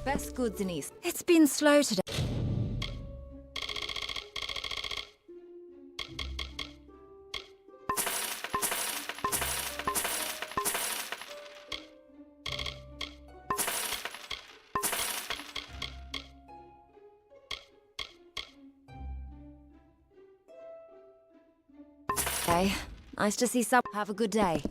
Best goods in East. It's been slow today. Okay. Nice to see some. Have a good day.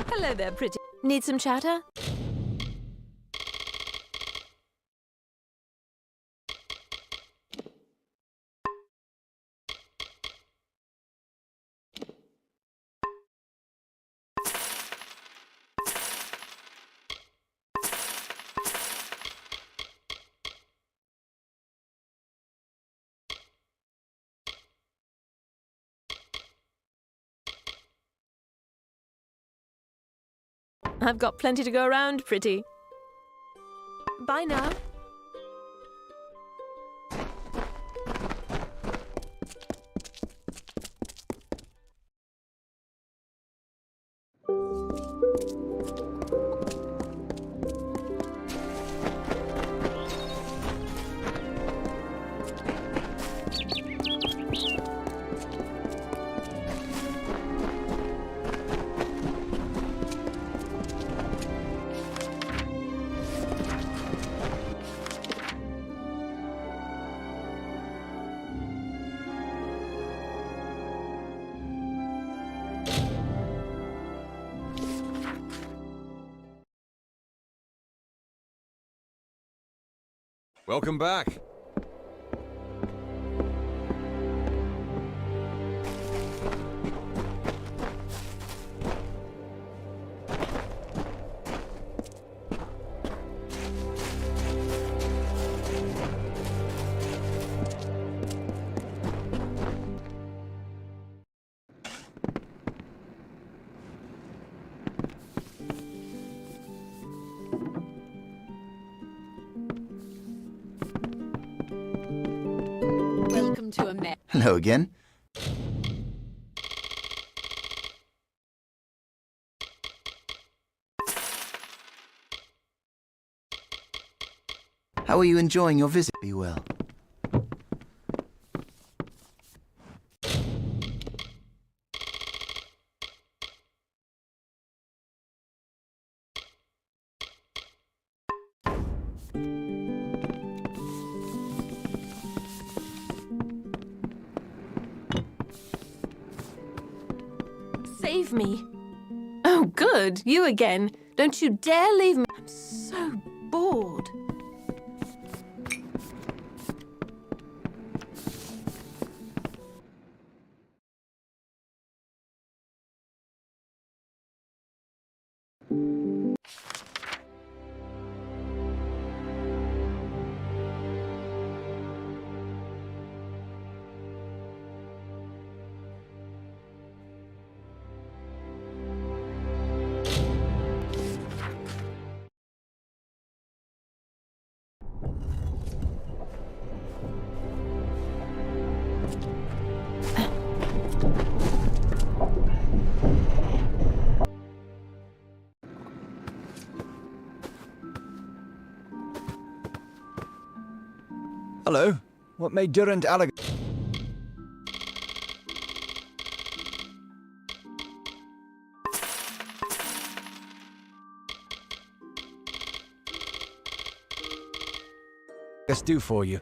Hello there, pretty. Need some chatter? I've got plenty to go around, pretty. Bye now. Welcome back. To a mess. Hello again. How are you enjoying your visit? Be well. Save me. Oh, good. You again. Don't you dare leave me. I'm so bored. Hello. What made Durant Alleg... do for you?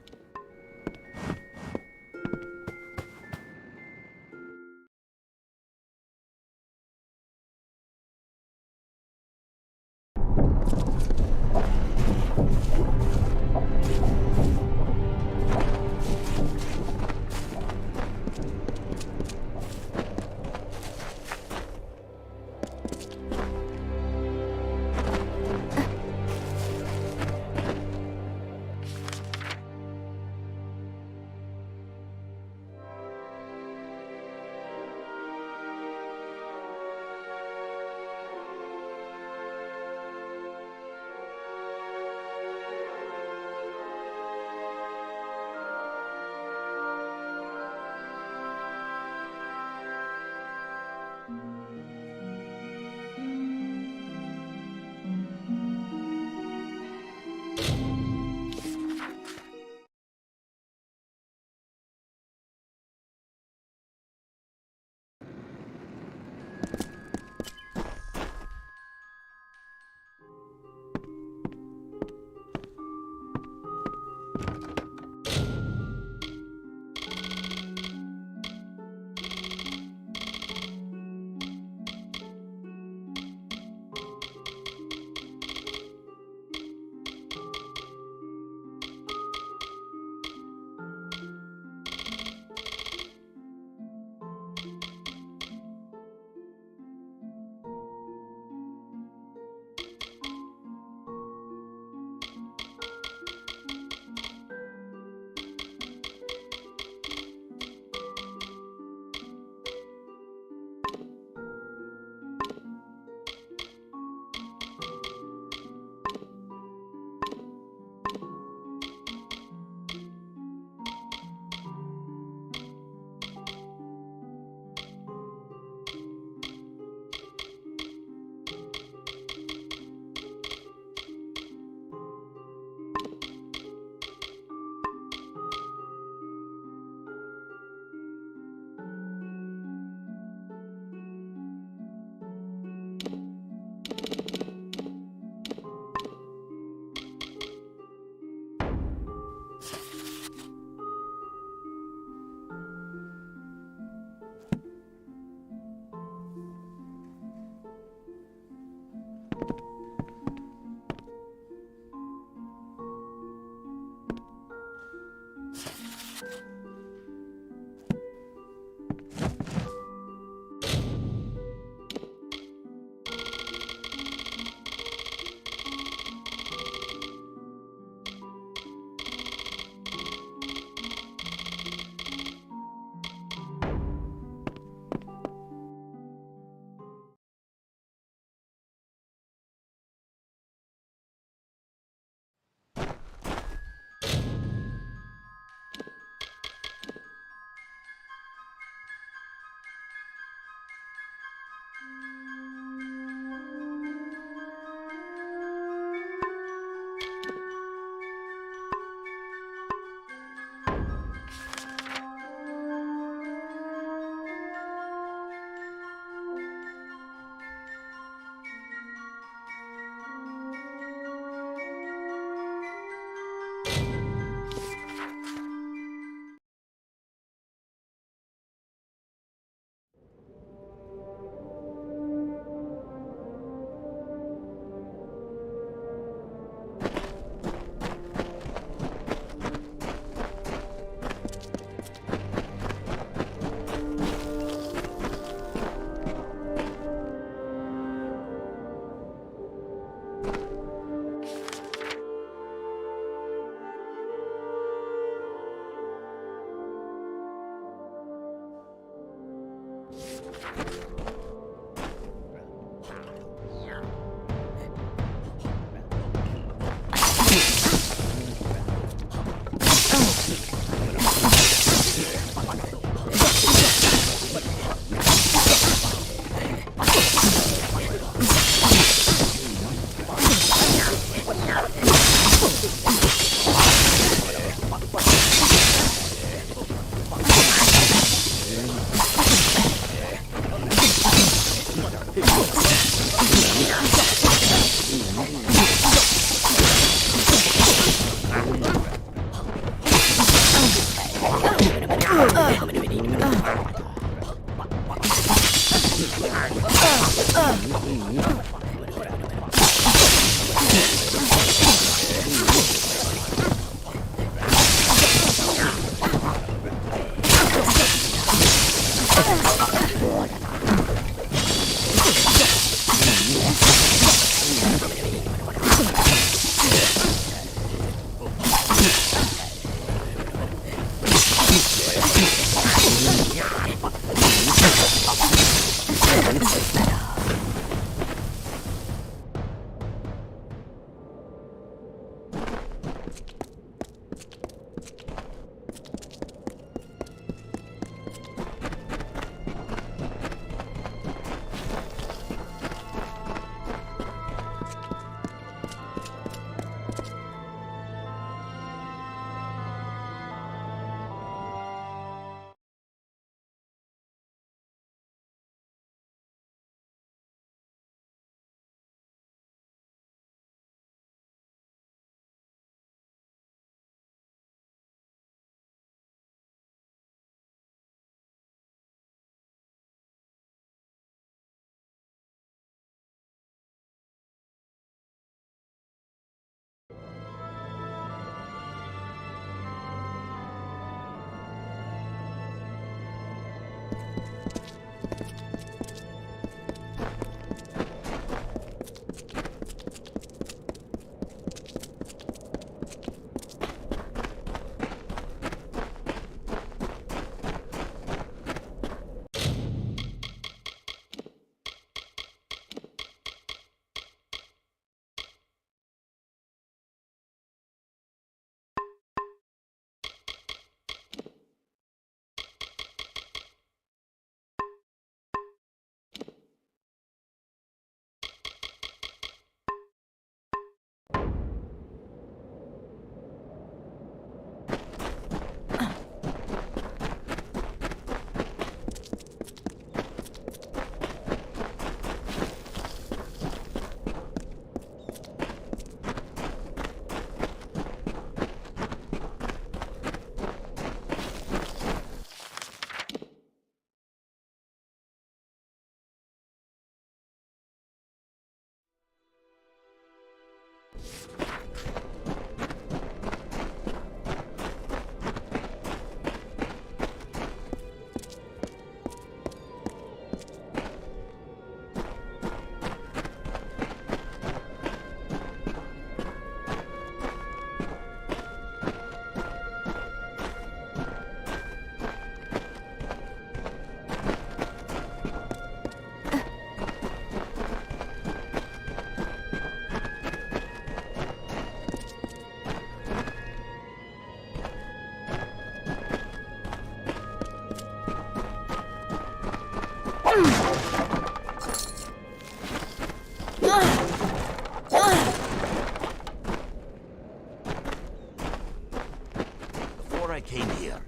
Before I came here,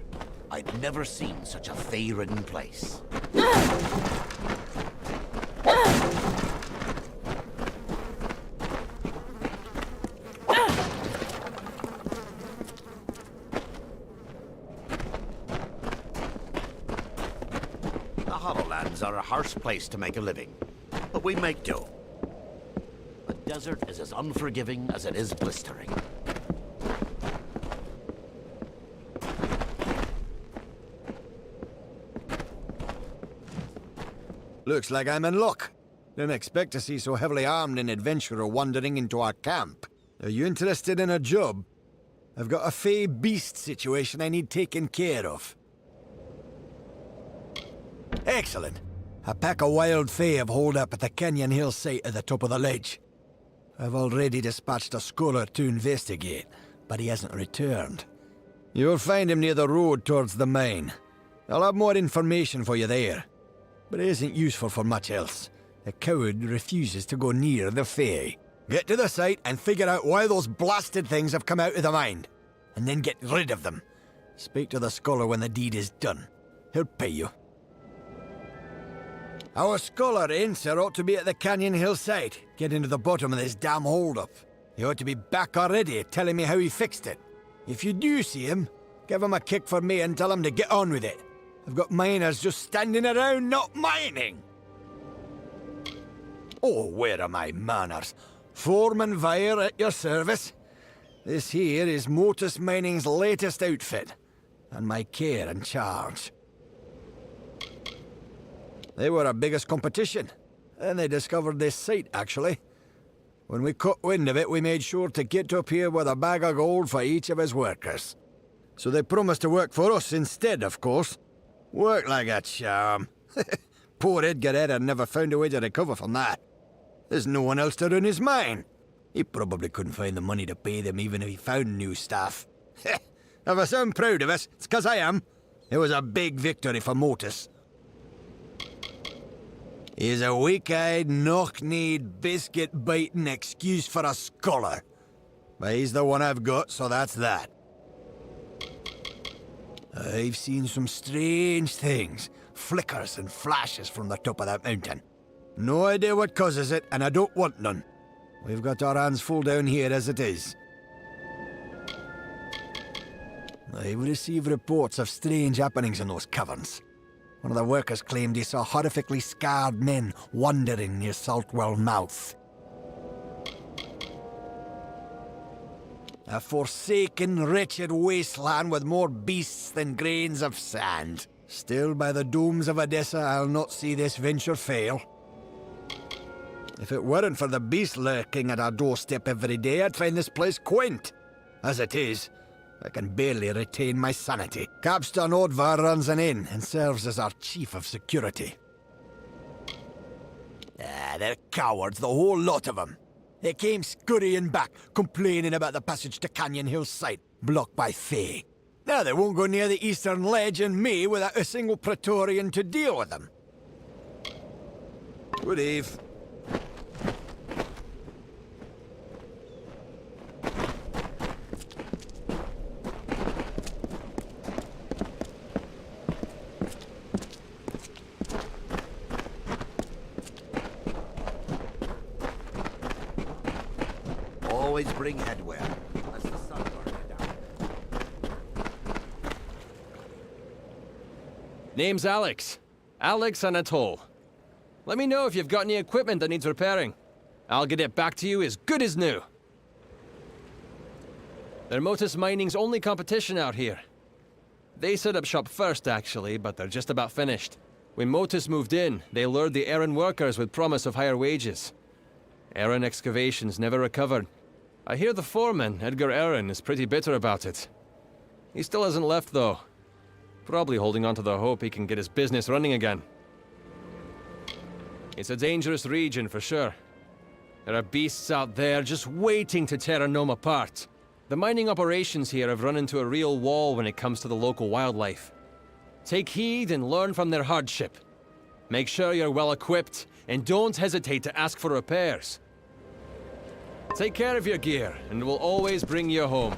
I'd never seen such a fey-ridden place. The Hollowlands are a harsh place to make a living, but we make do. The desert is as unforgiving as it is blistering. Looks like I'm in luck. Didn't expect to see so heavily armed an adventurer wandering into our camp. Are you interested in a job? I've got a fey beast situation I need taken care of. Excellent. A pack of wild fae have holed up at the canyon hill site at the top of the ledge. I've already dispatched a scholar to investigate, but he hasn't returned. You'll find him near the road towards the mine. I'll have more information for you there. But it isn't useful for much else. The coward refuses to go near the fae. Get to the site and figure out why those blasted things have come out of the mine. And then get rid of them. Speak to the scholar when the deed is done. He'll pay you. Our scholar, sir, ought to be at the canyon hillside, getting to the bottom of this damn hold-up. He ought to be back already, telling me how he fixed it. If you do see him, give him a kick for me and tell him to get on with it. I've got miners just standing around not mining. Oh, where are my manners? Foreman Vire at your service. This here is Motus Mining's latest outfit, and my care and charge. They were our biggest competition, and they discovered this site, actually. When we caught wind of it, we made sure to get up here with a bag of gold for each of his workers. So they promised to work for us instead, of course. Work like a charm. Poor Edgar Edder never found a way to recover from that. There's no one else to run his mine. He probably couldn't find the money to pay them even if he found new staff. If I sound proud of us, it's 'cause I am. It was a big victory for Motus. He's a weak-eyed, knock-kneed, biscuit-biting excuse for a scholar. But he's the one I've got, so that's that. I've seen some strange things. Flickers and flashes from the top of that mountain. No idea what causes it, and I don't want none. We've got our hands full down here as it is. I've received reports of strange happenings in those caverns. One of the workers claimed he saw horrifically scarred men wandering near Saltwell Mouth. A forsaken, wretched wasteland with more beasts than grains of sand. Still, by the domes of Odessa, I'll not see this venture fail. If it weren't for the beast lurking at our doorstep every day, I'd find this place quaint. As it is, I can barely retain my sanity. Capstan Odvar runs an inn and serves as our chief of security. They're cowards, the whole lot of them. They came scurrying back, complaining about the passage to Canyon Hill site, blocked by Fae. Now they won't go near the eastern ledge and me without a single Praetorian to deal with them. Good eve. Always bring headwear. That's the sun burning down. Name's Alex. Alex Anatole. Let me know if you've got any equipment that needs repairing. I'll get it back to you as good as new. They're Motus Mining's only competition out here. They set up shop first, actually, but they're just about finished. When Motus moved in, they lured the Erin workers with promise of higher wages. Erin excavations never recovered. I hear the foreman, Edgar Erin, is pretty bitter about it. He still hasn't left, though. Probably holding on to the hope he can get his business running again. It's a dangerous region, for sure. There are beasts out there just waiting to tear a gnome apart. The mining operations here have run into a real wall when it comes to the local wildlife. Take heed and learn from their hardship. Make sure you're well equipped, and don't hesitate to ask for repairs. Take care of your gear, and we'll always bring you home.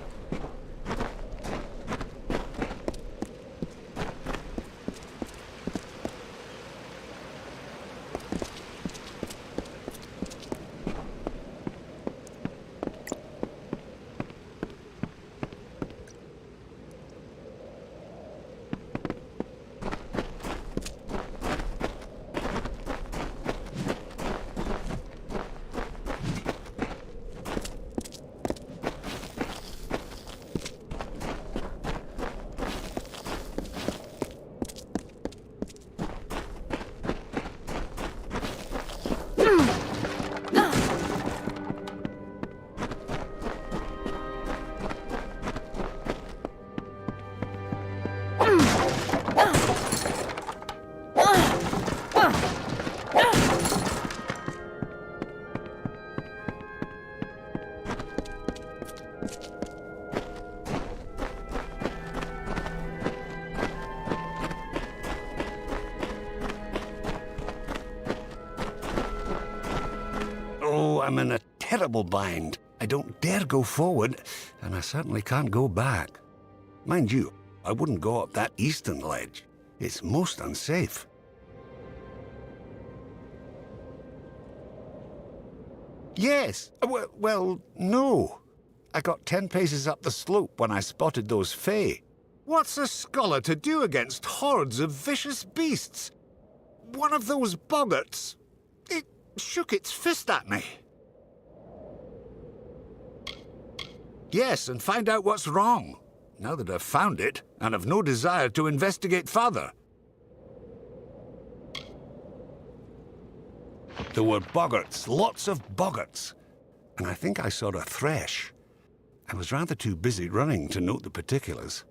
I'm in a terrible bind. I don't dare go forward, and I certainly can't go back. Mind you, I wouldn't go up that eastern ledge. It's most unsafe. Yes. Well, no. I got 10 paces up the slope when I spotted those Fae. What's a scholar to do against hordes of vicious beasts? One of those boggarts, it shook its fist at me. Yes, and find out what's wrong. Now that I've found it, and have no desire to investigate further. There were boggarts, lots of boggarts. And I think I saw a thresh. I was rather too busy running to note the particulars.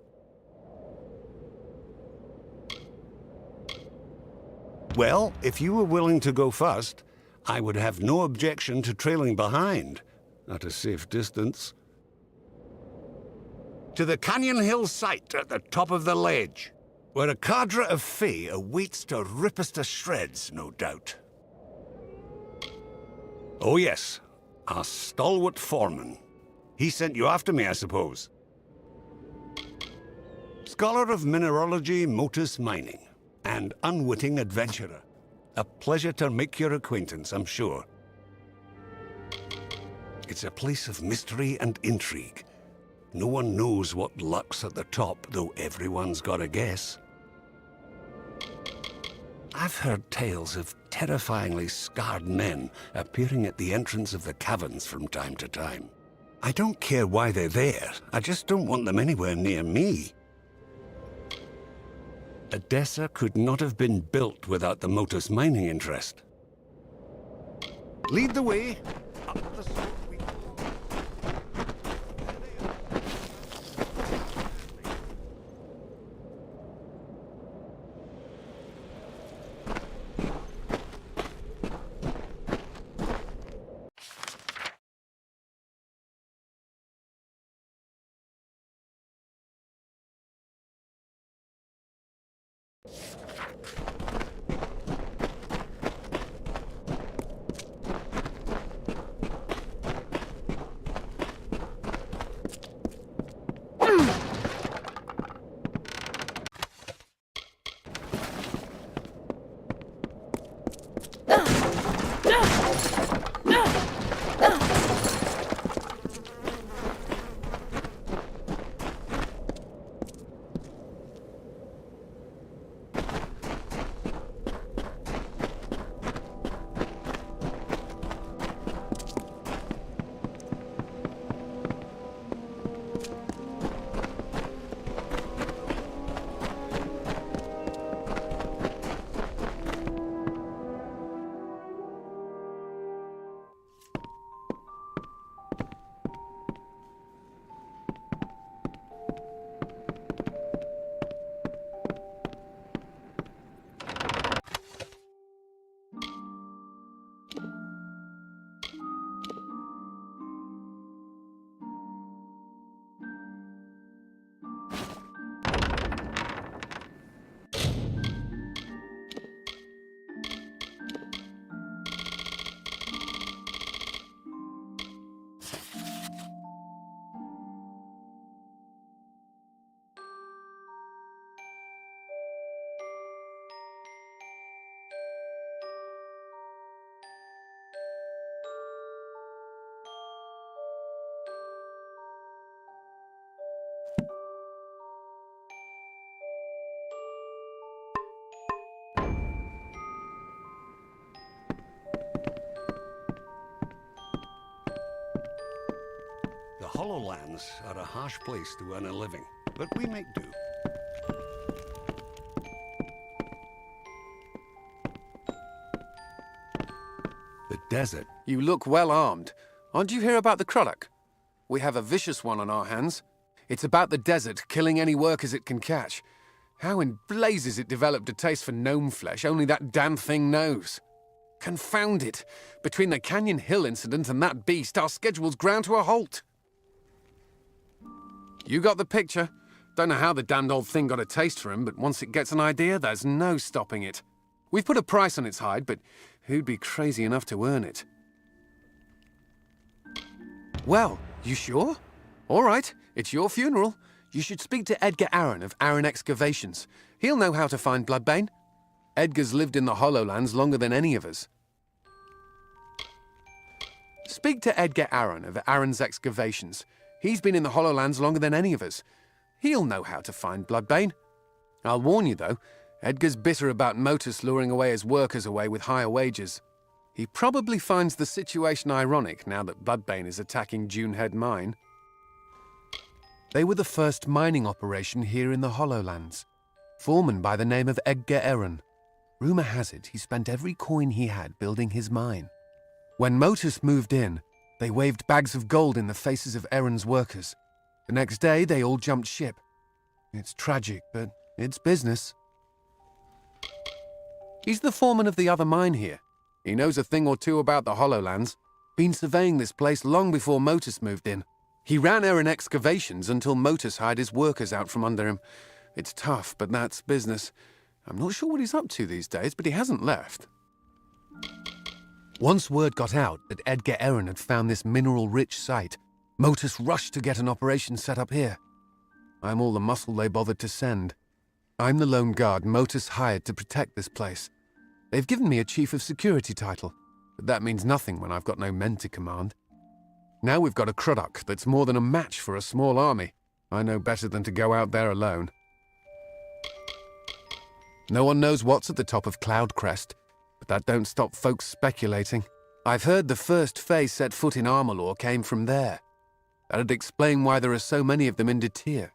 Well, if you were willing to go first, I would have no objection to trailing behind, at a safe distance. To the Canyon Hill site at the top of the ledge, where a cadre of Fae awaits to rip us to shreds, no doubt. Oh yes, our stalwart foreman. He sent you after me, I suppose. Scholar of mineralogy, motus mining, and unwitting adventurer. A pleasure to make your acquaintance, I'm sure. It's a place of mystery and intrigue. No one knows what lurks at the top, though everyone's got a guess. I've heard tales of terrifyingly scarred men appearing at the entrance of the caverns from time to time. I don't care why they're there, I just don't want them anywhere near me. Edessa could not have been built without the Motus mining interest. Lead the way. Up the slope we go. The Hollowlands are a harsh place to earn a living, but we make do. The desert. You look well armed. Aren't you here about the Krulak? We have a vicious one on our hands. It's about the desert, killing any workers it can catch. How in blazes it developed a taste for gnome flesh, only that damn thing knows. Confound it! Between the Canyon Hill incident and that beast, our schedule's ground to a halt. You got the picture. Don't know how the damned old thing got a taste for him, but once it gets an idea, there's no stopping it. We've put a price on its hide, but who'd be crazy enough to earn it? Well, you sure? All right, it's your funeral. You should speak to Edgar Aaron of Aaron Excavations. He'll know how to find Bloodbane. Edgar's lived in the Hollowlands longer than any of us. Speak to Edgar Aaron of Aaron's Excavations. He's been in the Hollowlands longer than any of us. He'll know how to find Bloodbane. I'll warn you, though, Edgar's bitter about Motus luring away his workers away with higher wages. He probably finds the situation ironic now that Bloodbane is attacking Dunehead Mine. They were the first mining operation here in the Hollowlands. Foreman by the name of Edgar Aaron. Rumour has it he spent every coin he had building his mine. When Motus moved in, they waved bags of gold in the faces of Aaron's workers. The next day, they all jumped ship. It's tragic, but it's business. He's the foreman of the other mine here. He knows a thing or two about the Hollowlands. Been surveying this place long before Motus moved in. He ran Aaron Excavations until Motus hired his workers out from under him. It's tough, but that's business. I'm not sure what he's up to these days, but he hasn't left. Once word got out that Edgar Aaron had found this mineral-rich site, Motus rushed to get an operation set up here. I'm all the muscle they bothered to send. I'm the lone guard Motus hired to protect this place. They've given me a Chief of Security title, but that means nothing when I've got no men to command. Now we've got a Krudok that's more than a match for a small army. I know better than to go out there alone. No one knows what's at the top of Cloudcrest, but that don't stop folks speculating. I've heard the first Fae set foot in Amalur came from there. That'd explain why there are so many of them in Detir.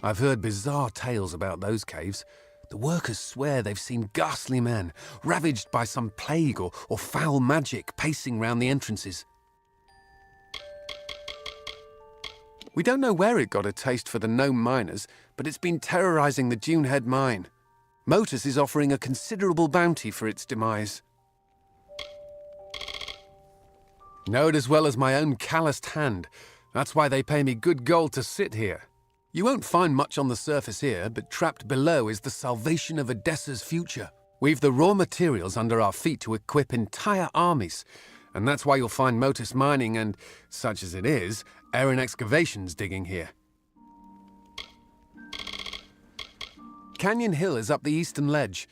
I've heard bizarre tales about those caves. The workers swear they've seen ghastly men, ravaged by some plague or foul magic, pacing round the entrances. We don't know where it got a taste for the gnome miners, but it's been terrorizing the Dunehead mine. Motus is offering a considerable bounty for its demise. Know it as well as my own calloused hand. That's why they pay me good gold to sit here. You won't find much on the surface here, but trapped below is the salvation of Odessa's future. We've the raw materials under our feet to equip entire armies, and that's why you'll find Motus mining and, such as it is, Aaron Excavations digging here. Canyon Hill is up the eastern ledge.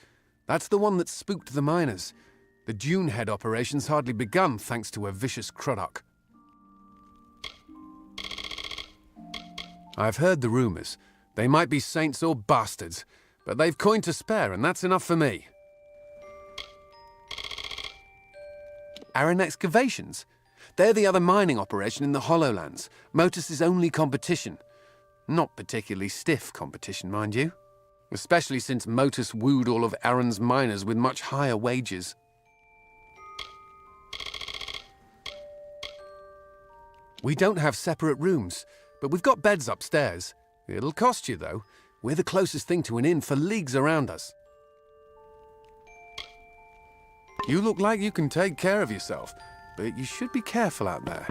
That's the one that spooked the miners. The Dunehead operation's hardly begun thanks to a vicious Krudok. I've heard the rumours. They might be saints or bastards, but they've coin to spare, and that's enough for me. Aaron Excavations? They're the other mining operation in the Hollowlands, Motus's only competition. Not particularly stiff competition, mind you. Especially since Motus wooed all of Aaron's miners with much higher wages. We don't have separate rooms, but we've got beds upstairs. It'll cost you, though. We're the closest thing to an inn for leagues around us. You look like you can take care of yourself, but you should be careful out there.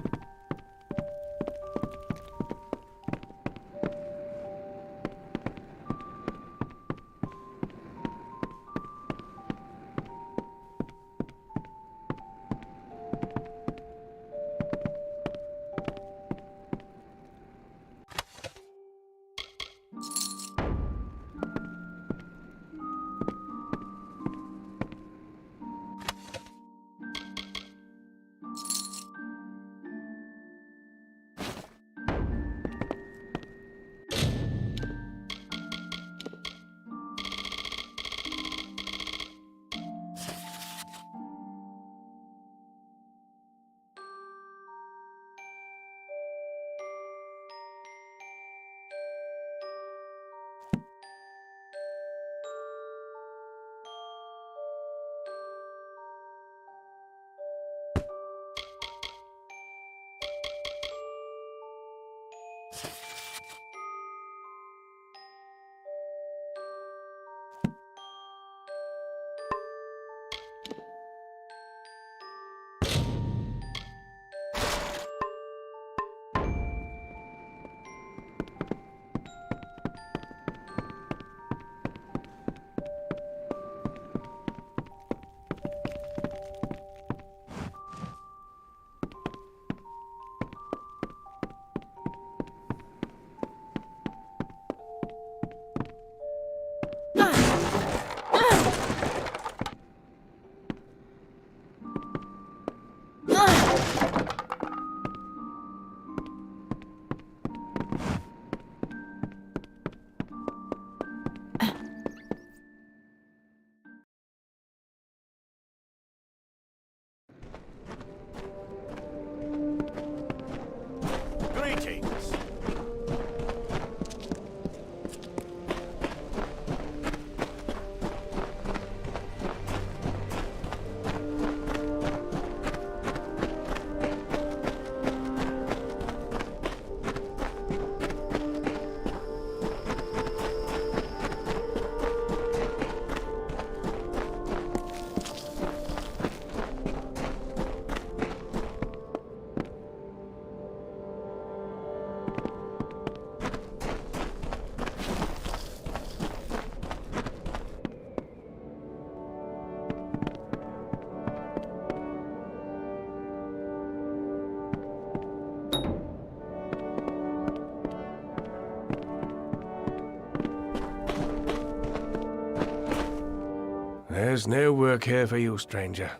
There's no work here for you, stranger.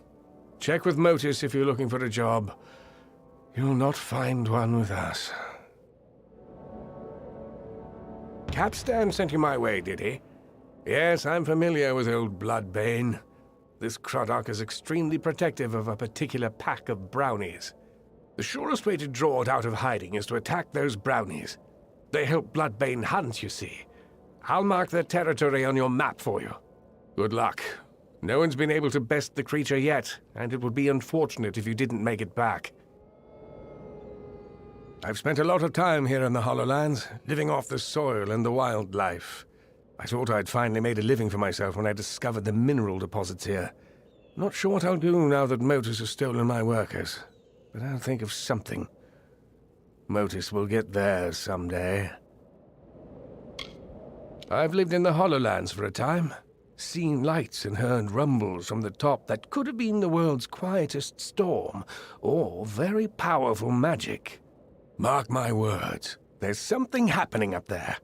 Check with Motus if you're looking for a job. You'll not find one with us. Capstan sent you my way, did he? Yes, I'm familiar with old Bloodbane. This Croddock is extremely protective of a particular pack of brownies. The surest way to draw it out of hiding is to attack those brownies. They help Bloodbane hunt, you see. I'll mark their territory on your map for you. Good luck. No one's been able to best the creature yet, and it would be unfortunate if you didn't make it back. I've spent a lot of time here in the Hollowlands, living off the soil and the wildlife. I thought I'd finally made a living for myself when I discovered the mineral deposits here. Not sure what I'll do now that Motus has stolen my workers, but I'll think of something. Motus will get theirs someday. I've lived in the Hollowlands for a time, seen lights and heard rumbles from the top that could have been the world's quietest storm, or very powerful magic. Mark my words, there's something happening up there.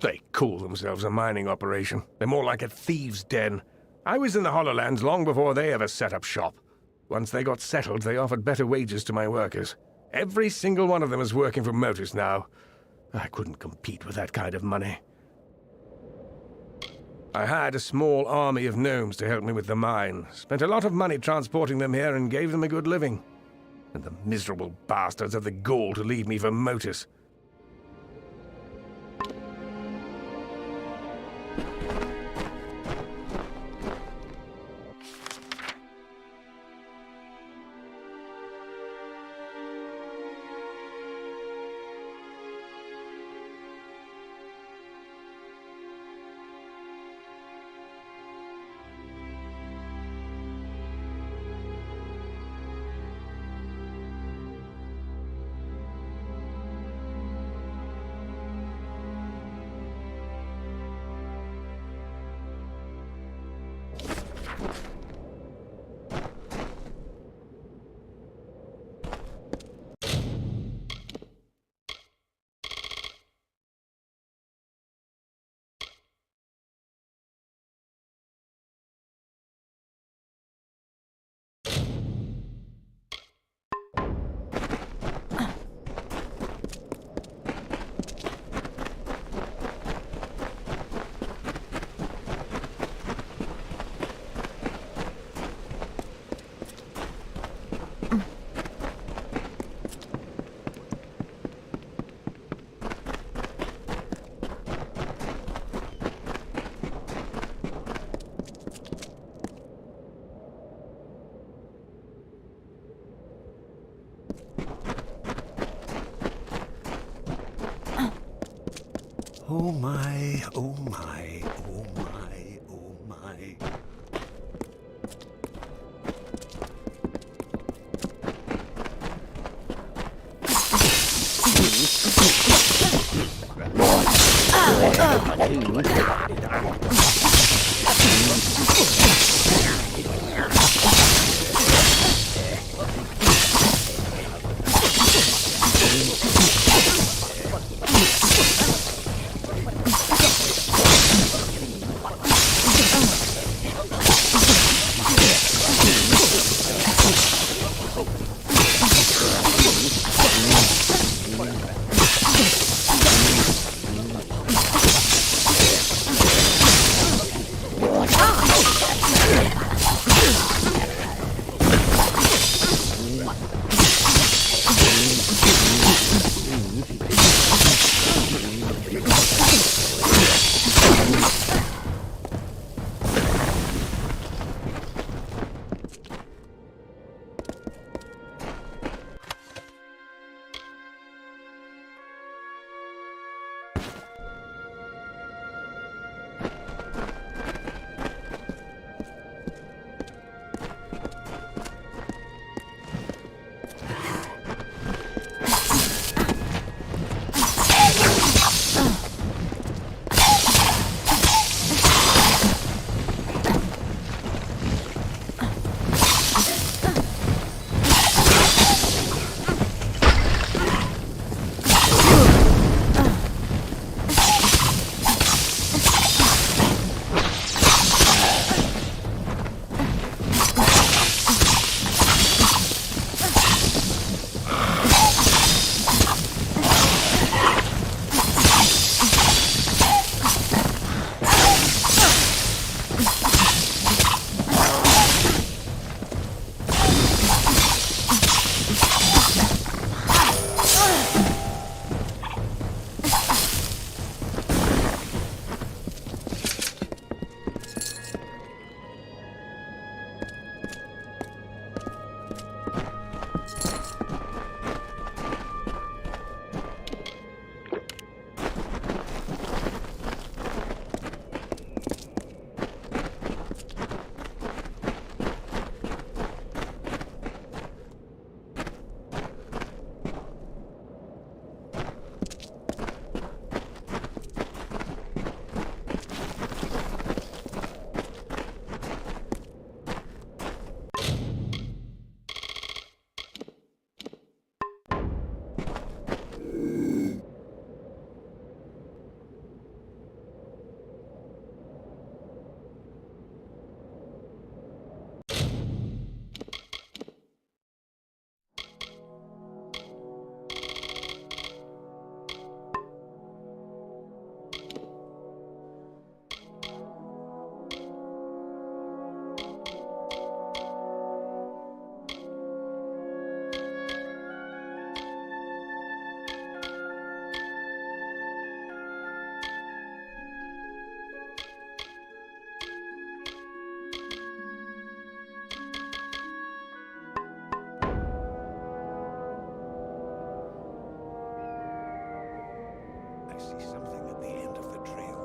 They call themselves a mining operation. They're more like a thieves' den. I was in the Hollowlands long before they ever set up shop. Once they got settled, they offered better wages to my workers. Every single one of them is working for Motus now. I couldn't compete with that kind of money. I had a small army of gnomes to help me with the mine. Spent a lot of money transporting them here and gave them a good living. And the miserable bastards have the gall to leave me for Motus. Oh my, oh my, oh my, oh my. I see something at the end of the trail.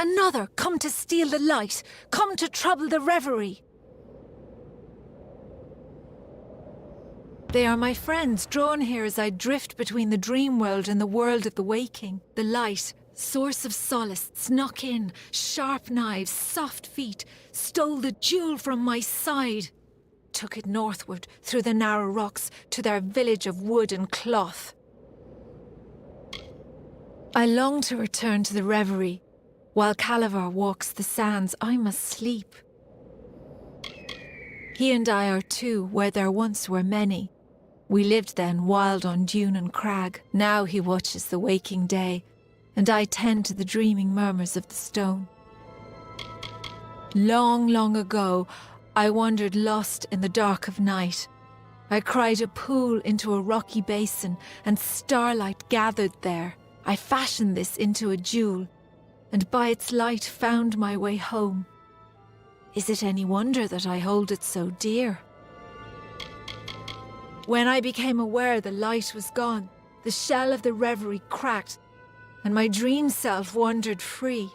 Another, come to steal the light, come to trouble the reverie. They are my friends, drawn here as I drift between the dream world and the world of the waking. The light, source of solace, snuck in, sharp knives, soft feet, stole the jewel from my side. Took it northward, through the narrow rocks, to their village of wood and cloth. I long to return to the reverie. While Calavar walks the sands, I must sleep. He and I are two, where there once were many. We lived then wild on dune and crag. Now he watches the waking day, and I tend to the dreaming murmurs of the stone. Long, long ago, I wandered lost in the dark of night. I cried a pool into a rocky basin, and starlight gathered there. I fashioned this into a jewel, and by its light found my way home. Is it any wonder that I hold it so dear? When I became aware the light was gone, the shell of the reverie cracked, and my dream self wandered free.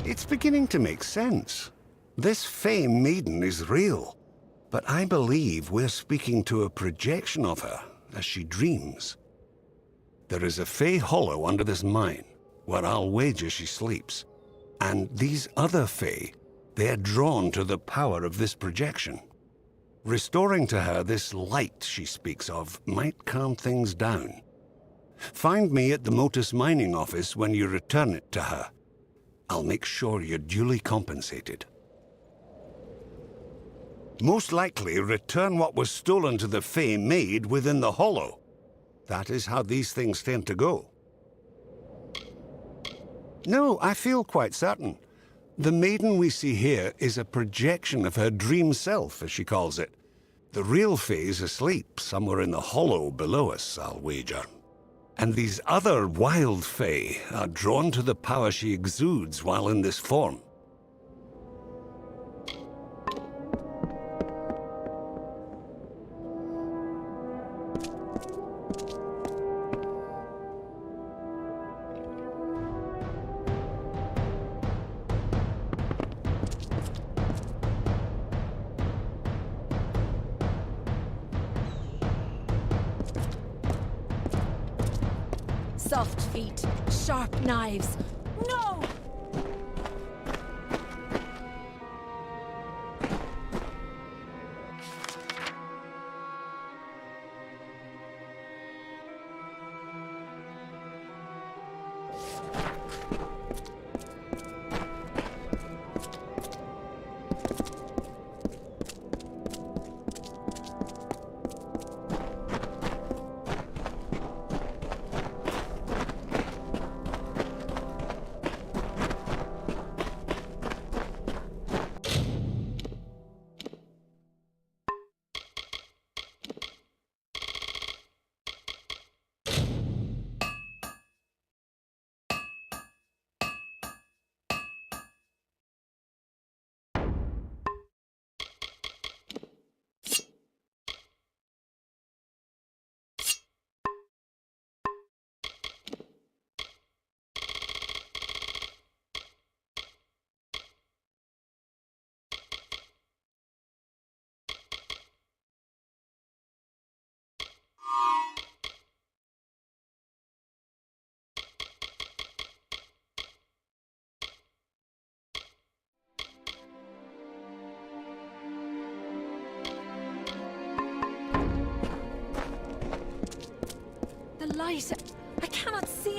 It's beginning to make sense. This Fey maiden is real, but I believe we're speaking to a projection of her as she dreams. There is a Fey hollow under this mine, where I'll wager she sleeps. And these other Fey, they're drawn to the power of this projection. Restoring to her this light she speaks of might calm things down. Find me at the Motus mining office when you return it to her. I'll make sure you're duly compensated. Most likely return what was stolen to the Fey maid within the hollow. That is how these things tend to go. No, I feel quite certain. The maiden we see here is a projection of her dream self, as she calls it. The real Fey's asleep somewhere in the hollow below us, I'll wager. And these other wild Fey are drawn to the power she exudes while in this form. Soft feet, sharp knives. No! light. I cannot see.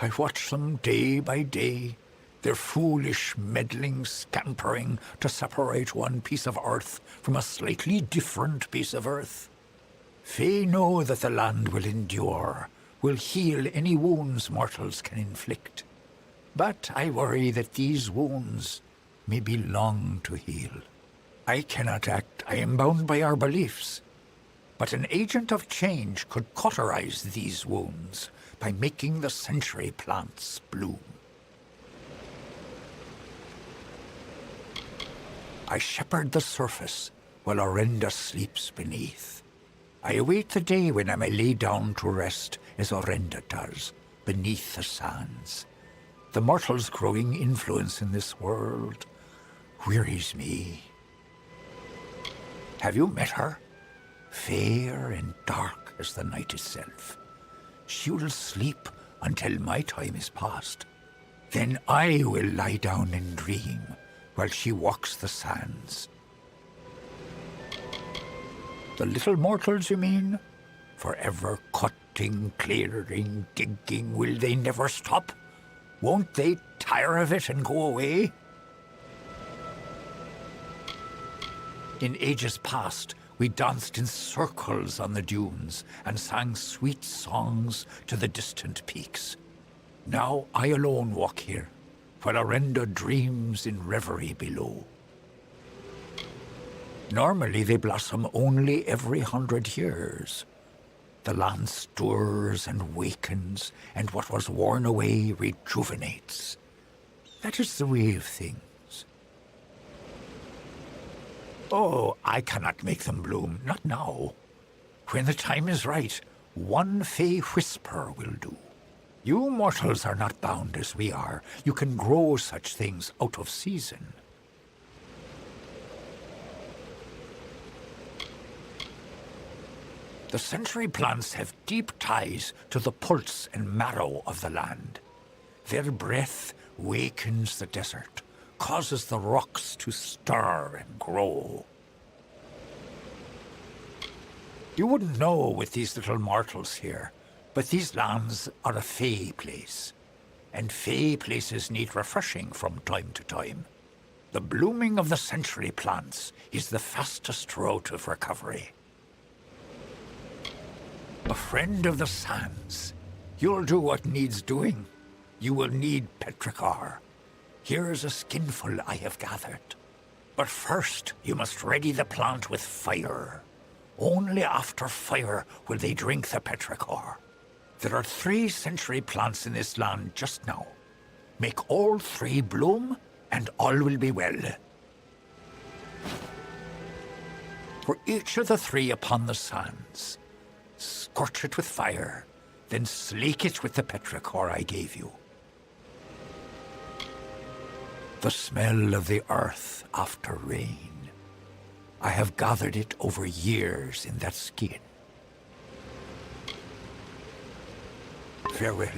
I watch them day by day, their foolish, meddling scampering to separate one piece of earth from a slightly different piece of earth. Fae know that the land will endure, will heal any wounds mortals can inflict. But I worry that these wounds may be long to heal. I cannot act, I am bound by our beliefs. But an agent of change could cauterize these wounds by making the century plants bloom. I shepherd the surface while Orenda sleeps beneath. I await the day when I may lay down to rest as Orenda does, beneath the sands. The mortal's growing influence in this world wearies me. Have you met her? Fair and dark as the night itself. She will sleep until my time is past. Then I will lie down and dream while she walks the sands. The little mortals, you mean? Forever cutting, clearing, digging, will they never stop? Won't they tire of it and go away? In ages past, we danced in circles on the dunes and sang sweet songs to the distant peaks. Now I alone walk here, while Orenda dreams in reverie below. Normally they blossom only every 100 years. The land stirs and wakens, and what was worn away rejuvenates. That is the way of things. Oh, I cannot make them bloom, not now. When the time is right, one Fey whisper will do. You mortals are not bound as we are. You can grow such things out of season. The century plants have deep ties to the pulse and marrow of the land. Their breath wakens the desert, causes the rocks to stir and grow. You wouldn't know with these little mortals here, but these lands are a Fey place, and Fey places need refreshing from time to time. The blooming of the century plants is the fastest route of recovery. A friend of the sands, you'll do what needs doing. You will need petrichor. Here's a skinful I have gathered. But first, you must ready the plant with fire. Only after fire will they drink the petrichor. There are 3 century plants in this land just now. Make all 3 bloom, and all will be well. For each of the 3 upon the sands, scorch it with fire, then slake it with the petrichor I gave you. The smell of the earth after rain. I have gathered it over years in that skin. Farewell.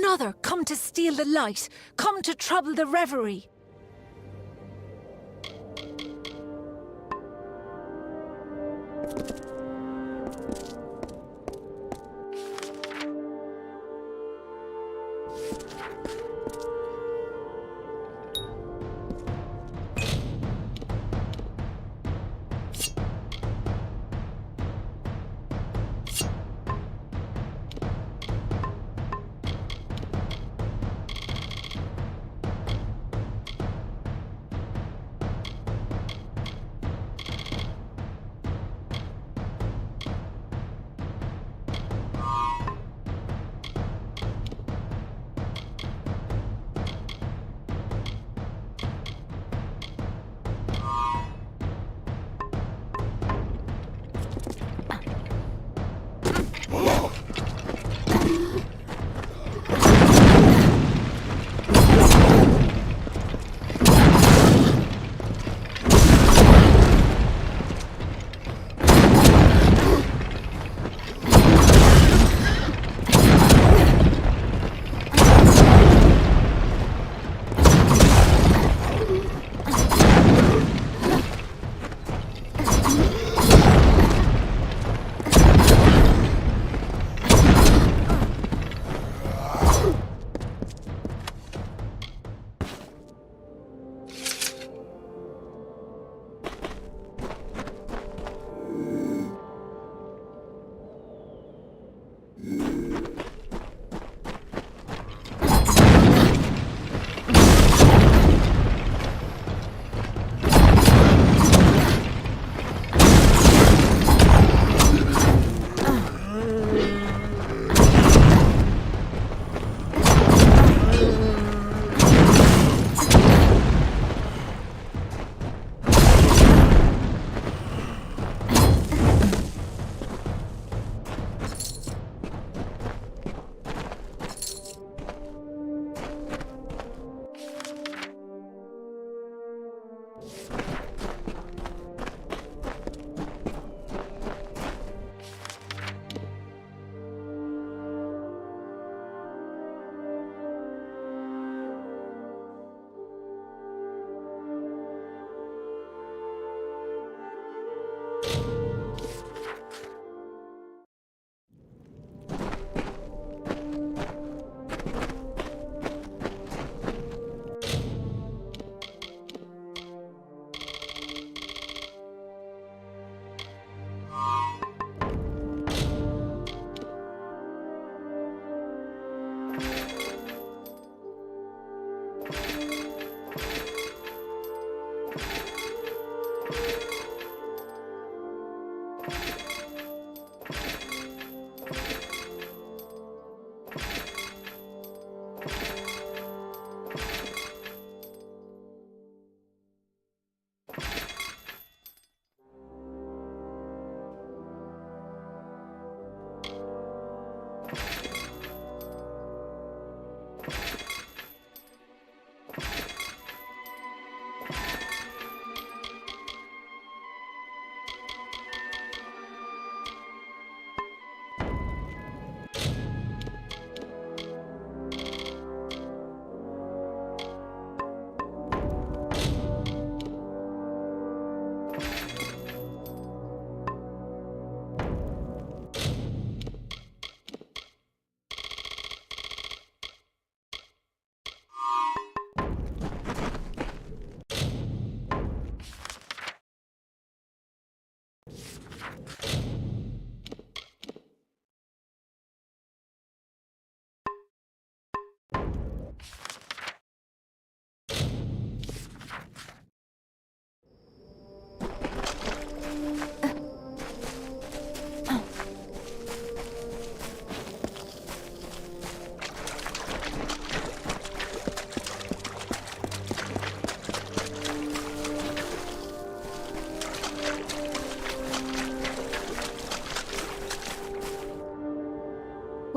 Another come to steal the light, come to trouble the reverie.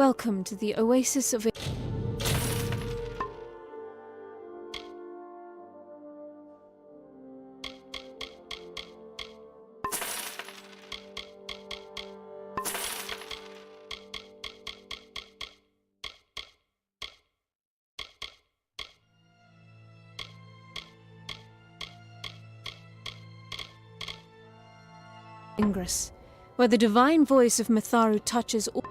Welcome to the Oasis of... Ingress, where the divine voice of Mitharu touches all.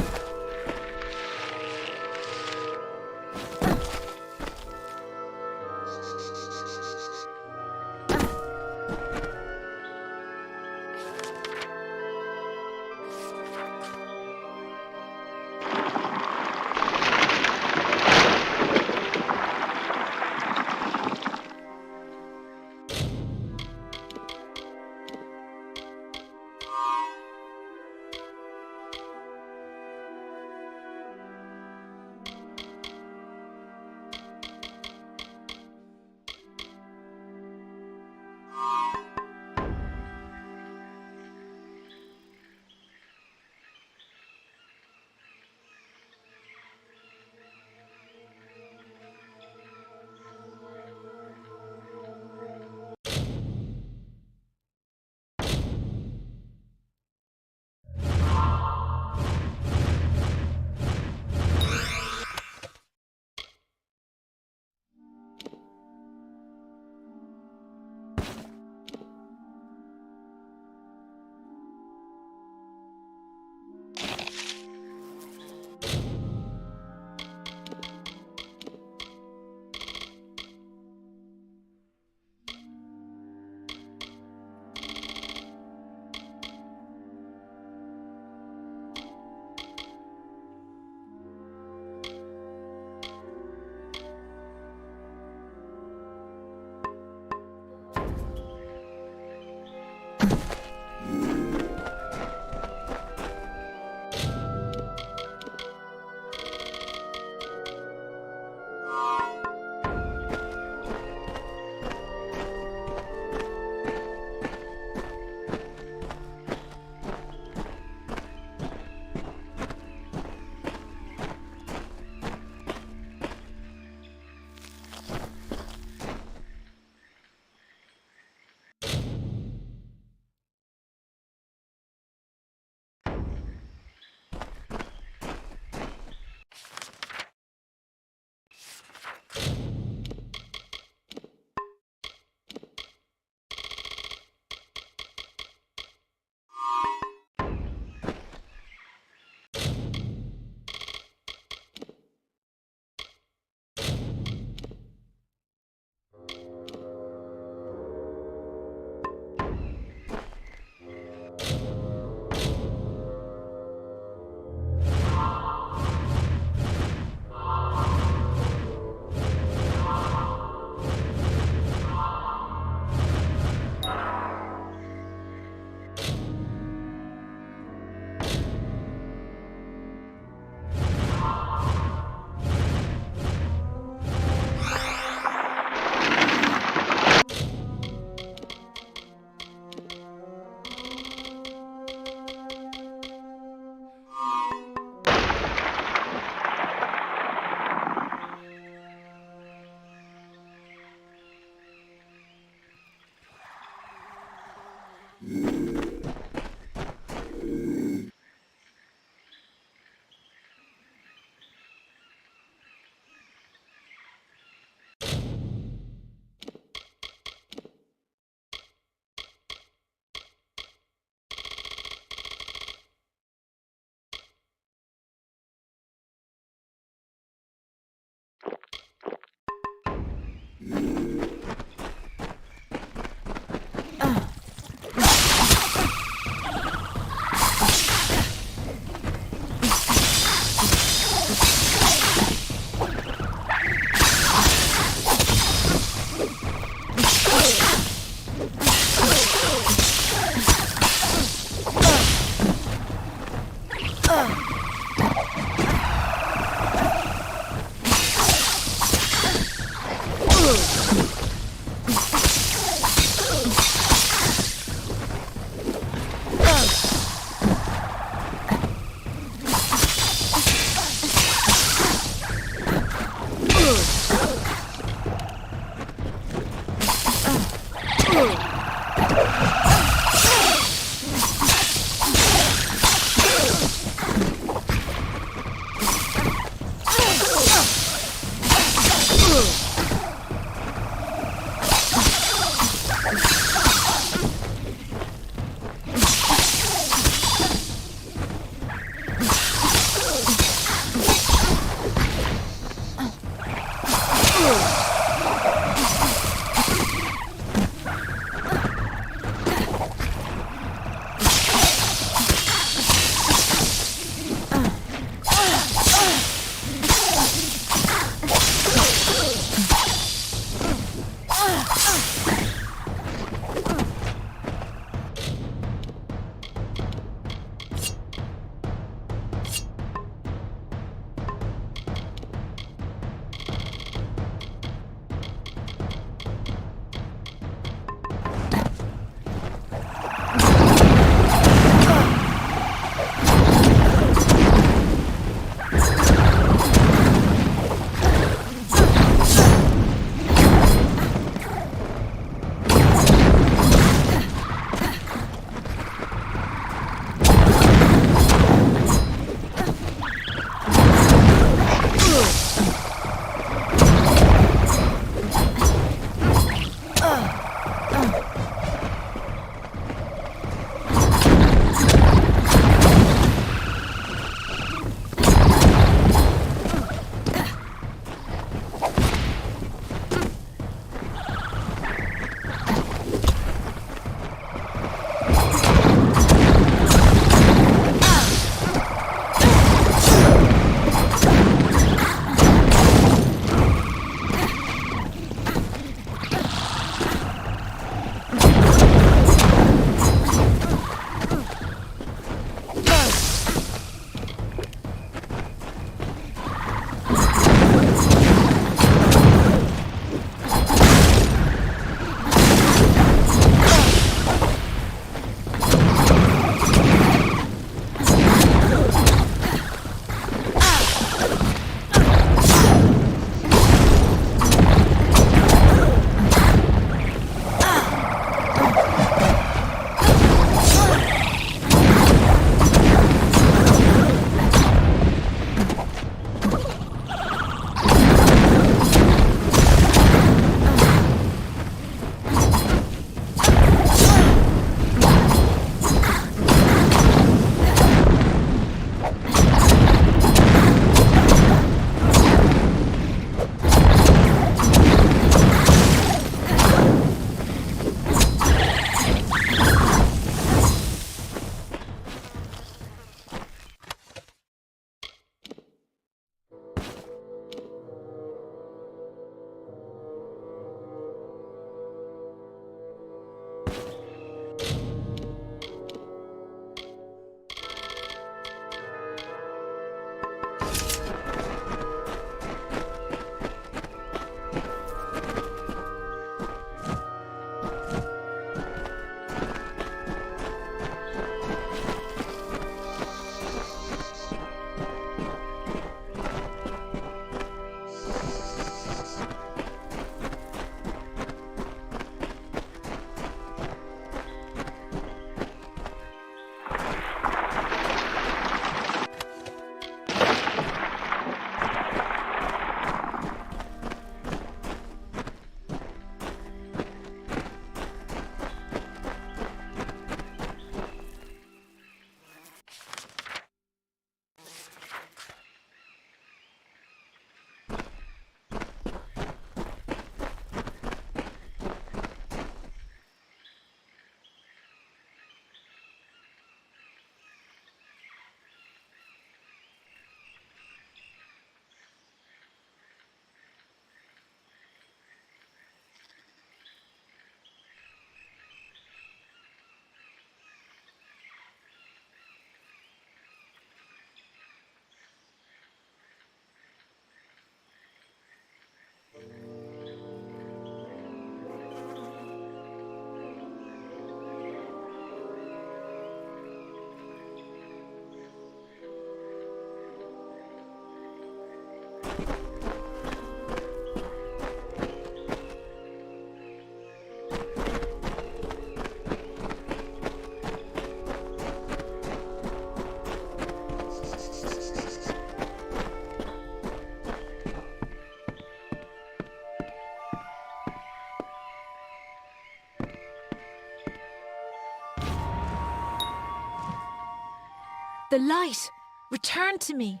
The light! Return to me!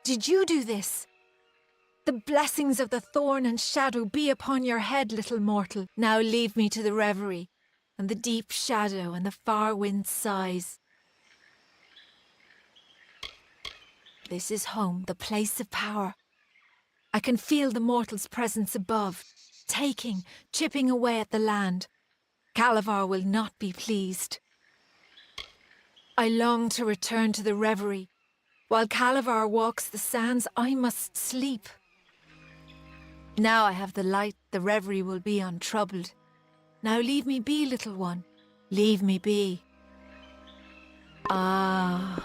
Did you do this? The blessings of the thorn and shadow be upon your head, little mortal. Now leave me to the reverie, and the deep shadow and the far wind sighs. This is home, the place of power. I can feel the mortal's presence above, taking, chipping away at the land. Calavar will not be pleased. I long to return to the reverie. While Calavar walks the sands, I must sleep. Now I have the light, the reverie will be untroubled. Now leave me be, little one. Leave me be. Ah.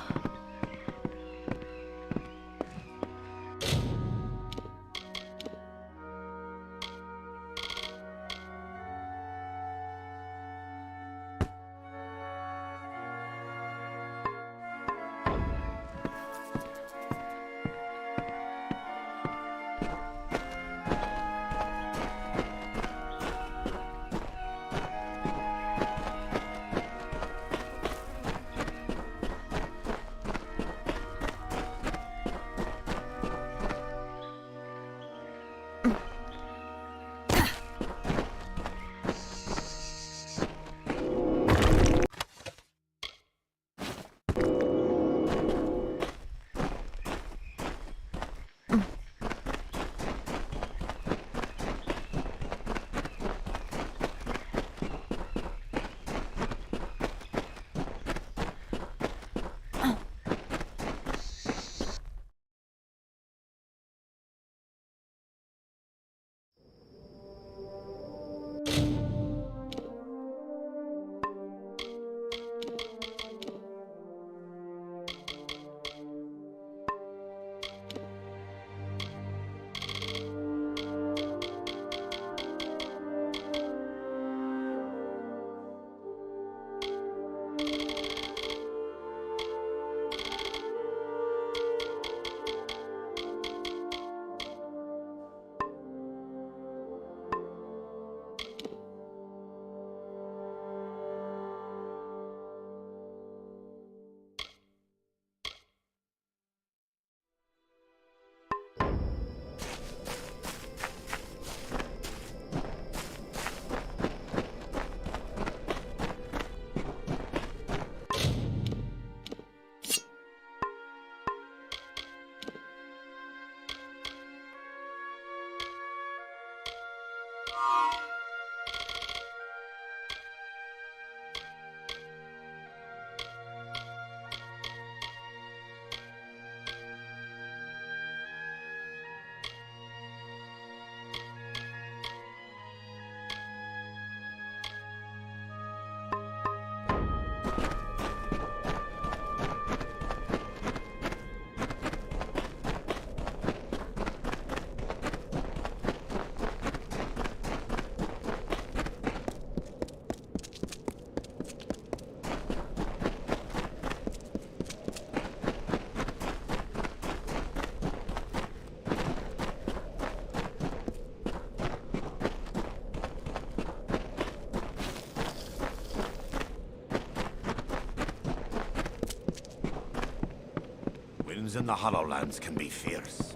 Winds in the Hollowlands can be fierce.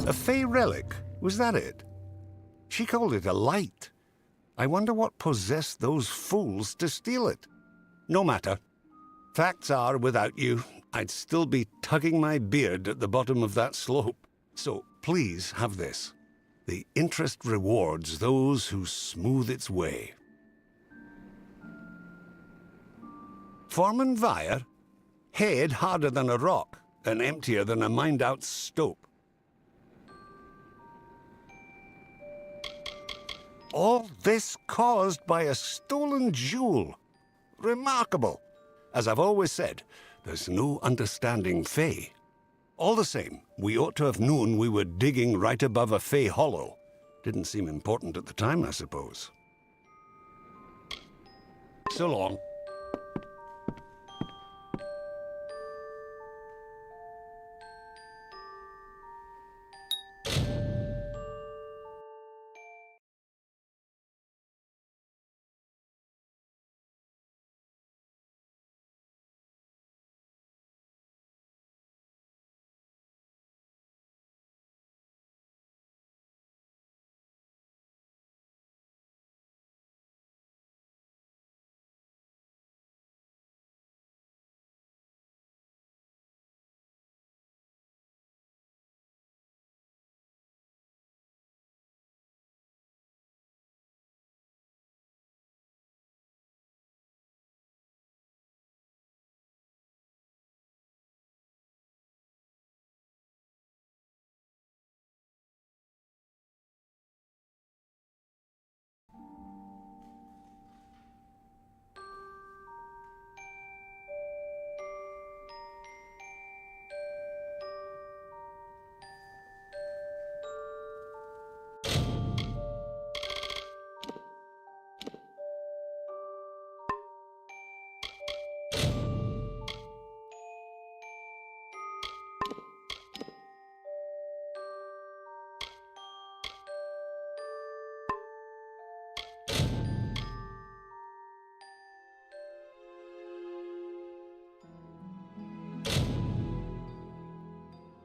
A Fey relic? Was that it? She called it a light. I wonder what possessed those fools to steal it. No matter. Facts are, without you, I'd still be tugging my beard at the bottom of that slope. So please have this. The interest rewards those who smooth its way. Foreman Vire? Head harder than a rock, and emptier than a mined-out stope. All this caused by a stolen jewel. Remarkable. As I've always said, there's no understanding Fey. All the same, we ought to have known we were digging right above a Fey hollow. Didn't seem important at the time, I suppose. So long.